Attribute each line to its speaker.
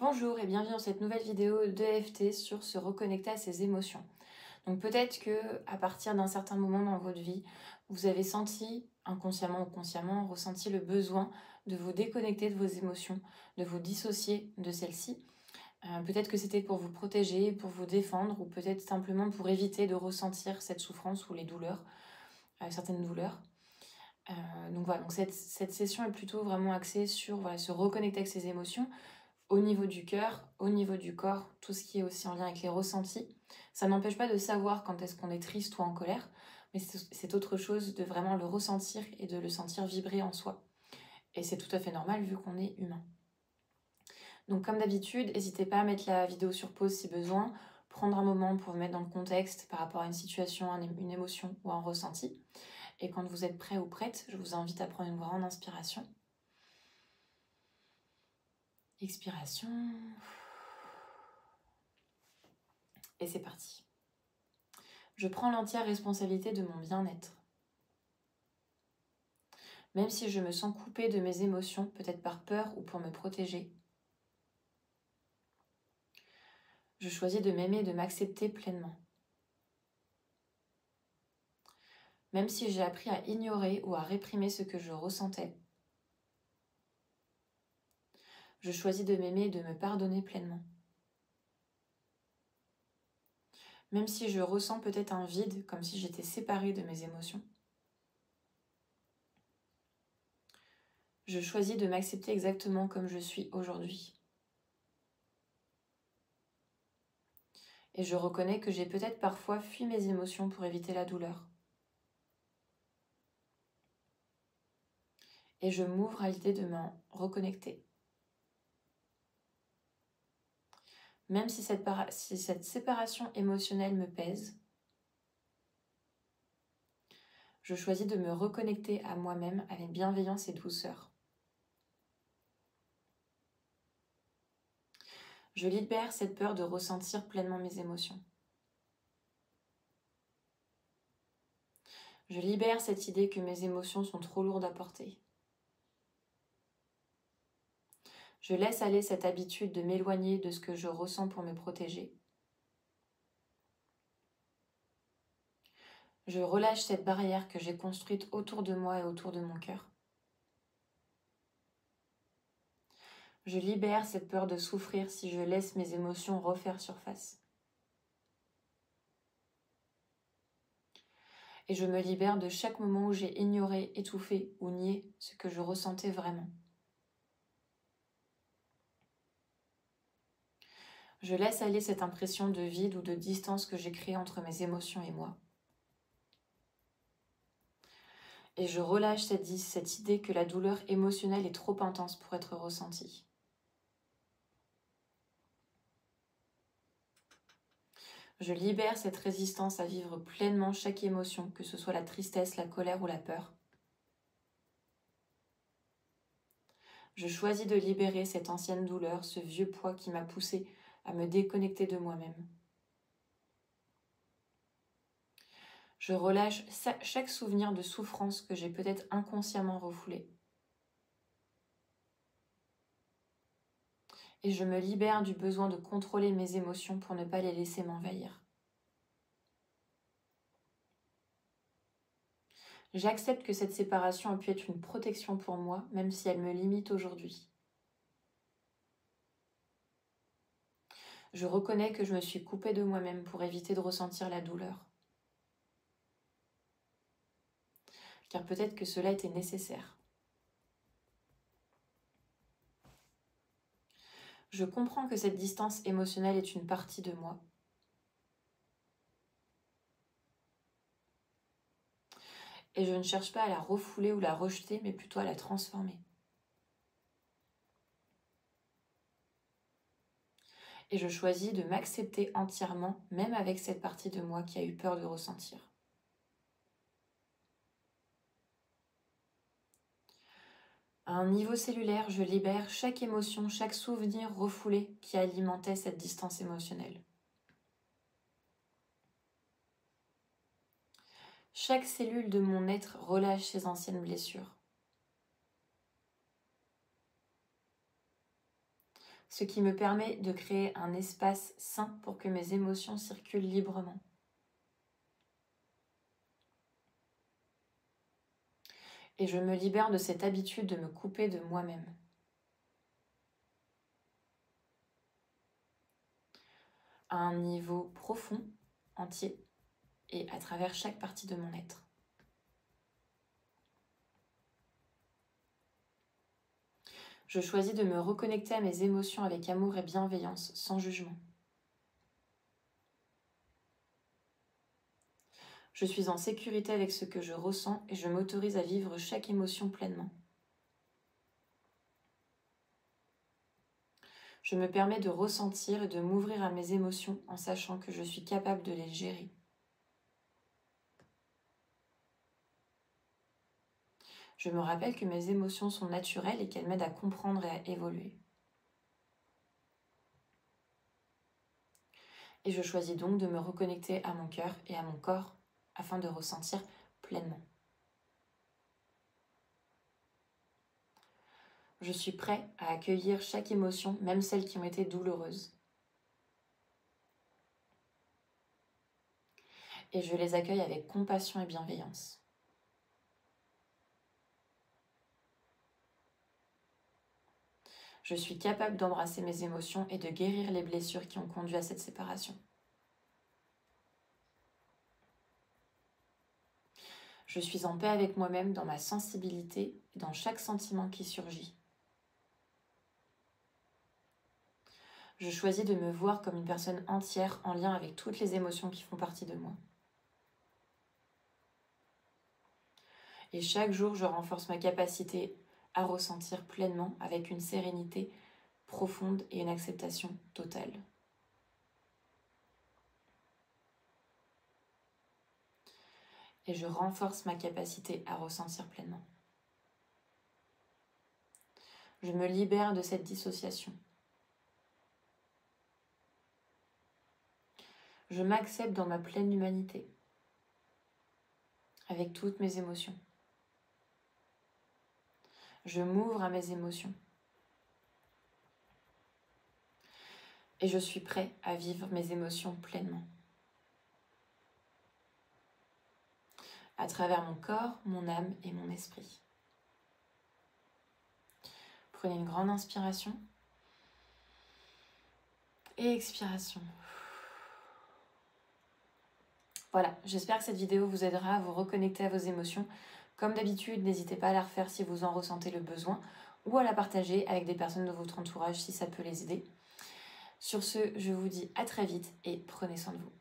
Speaker 1: Bonjour et bienvenue dans cette nouvelle vidéo d'EFT sur se reconnecter à ses émotions. Donc peut-être que à partir d'un certain moment dans votre vie, vous avez senti, inconsciemment ou consciemment, ressenti le besoin de vous déconnecter de vos émotions, de vous dissocier de celles-ci. Peut-être que c'était pour vous protéger, pour vous défendre ou peut-être simplement pour éviter de ressentir cette souffrance ou les douleurs, certaines douleurs. Donc voilà, donc cette session est plutôt vraiment axée sur se reconnecter avec ses émotions, au niveau du cœur, au niveau du corps, tout ce qui est aussi en lien avec les ressentis. Ça n'empêche pas de savoir quand est-ce qu'on est triste ou en colère, mais c'est autre chose de vraiment le ressentir et de le sentir vibrer en soi. Et c'est tout à fait normal vu qu'on est humain. Donc comme d'habitude, n'hésitez pas à mettre la vidéo sur pause si besoin, prendre un moment pour vous mettre dans le contexte par rapport à une situation, une émotion ou un ressenti. Et quand vous êtes prêt ou prête, je vous invite à prendre une grande inspiration. Expiration. Et c'est parti. Je prends l'entière responsabilité de mon bien-être. Même si je me sens coupée de mes émotions, peut-être par peur ou pour me protéger, je choisis de m'aimer et de m'accepter pleinement. Même si j'ai appris à ignorer ou à réprimer ce que je ressentais, je choisis de m'aimer et de me pardonner pleinement. Même si je ressens peut-être un vide, comme si j'étais séparée de mes émotions, je choisis de m'accepter exactement comme je suis aujourd'hui. Et je reconnais que j'ai peut-être parfois fui mes émotions pour éviter la douleur. Et je m'ouvre à l'idée de m'en reconnecter. Même si cette séparation émotionnelle me pèse, je choisis de me reconnecter à moi-même avec bienveillance et douceur. Je libère cette peur de ressentir pleinement mes émotions. Je libère cette idée que mes émotions sont trop lourdes à porter. Je laisse aller cette habitude de m'éloigner de ce que je ressens pour me protéger. Je relâche cette barrière que j'ai construite autour de moi et autour de mon cœur. Je libère cette peur de souffrir si je laisse mes émotions refaire surface. Et je me libère de chaque moment où j'ai ignoré, étouffé ou nié ce que je ressentais vraiment. Je laisse aller cette impression de vide ou de distance que j'ai créée entre mes émotions et moi. Et je relâche cette idée que la douleur émotionnelle est trop intense pour être ressentie. Je libère cette résistance à vivre pleinement chaque émotion, que ce soit la tristesse, la colère ou la peur. Je choisis de libérer cette ancienne douleur, ce vieux poids qui m'a poussée à me déconnecter de moi-même. Je relâche chaque souvenir de souffrance que j'ai peut-être inconsciemment refoulé. Et je me libère du besoin de contrôler mes émotions pour ne pas les laisser m'envahir. J'accepte que cette séparation a pu être une protection pour moi, même si elle me limite aujourd'hui. Je reconnais que je me suis coupée de moi-même pour éviter de ressentir la douleur. Car peut-être que cela était nécessaire. Je comprends que cette distance émotionnelle est une partie de moi. Et je ne cherche pas à la refouler ou la rejeter, mais plutôt à la transformer. Et je choisis de m'accepter entièrement, même avec cette partie de moi qui a eu peur de ressentir. À un niveau cellulaire, je libère chaque émotion, chaque souvenir refoulé qui alimentait cette distance émotionnelle. Chaque cellule de mon être relâche ses anciennes blessures. ce qui me permet de créer un espace sain pour que mes émotions circulent librement. Et je me libère de cette habitude de me couper de moi-même. À un niveau profond, entier, et à travers chaque partie de mon être. Je choisis de me reconnecter à mes émotions avec amour et bienveillance, sans jugement. Je suis en sécurité avec ce que je ressens et je m'autorise à vivre chaque émotion pleinement. Je me permets de ressentir et de m'ouvrir à mes émotions en sachant que je suis capable de les gérer. Je me rappelle que mes émotions sont naturelles et qu'elles m'aident à comprendre et à évoluer. Et je choisis donc de me reconnecter à mon cœur et à mon corps afin de ressentir pleinement. Je suis prêt à accueillir chaque émotion, même celles qui ont été douloureuses. Et je les accueille avec compassion et bienveillance. Je suis capable d'embrasser mes émotions et de guérir les blessures qui ont conduit à cette séparation. Je suis en paix avec moi-même dans ma sensibilité et dans chaque sentiment qui surgit. Je choisis de me voir comme une personne entière en lien avec toutes les émotions qui font partie de moi. Et chaque jour, je renforce ma capacité à ressentir pleinement avec une sérénité profonde et une acceptation totale. Et je renforce ma capacité à ressentir pleinement. Je me libère de cette dissociation. Je m'accepte dans ma pleine humanité, avec toutes mes émotions. Je m'ouvre à mes émotions. Et je suis prêt à vivre mes émotions pleinement. À travers mon corps, mon âme et mon esprit. Prenez une grande inspiration et expiration. Voilà, j'espère que cette vidéo vous aidera à vous reconnecter à vos émotions. Comme d'habitude, n'hésitez pas à la refaire si vous en ressentez le besoin ou à la partager avec des personnes de votre entourage si ça peut les aider. Sur ce, je vous dis à très vite et prenez soin de vous.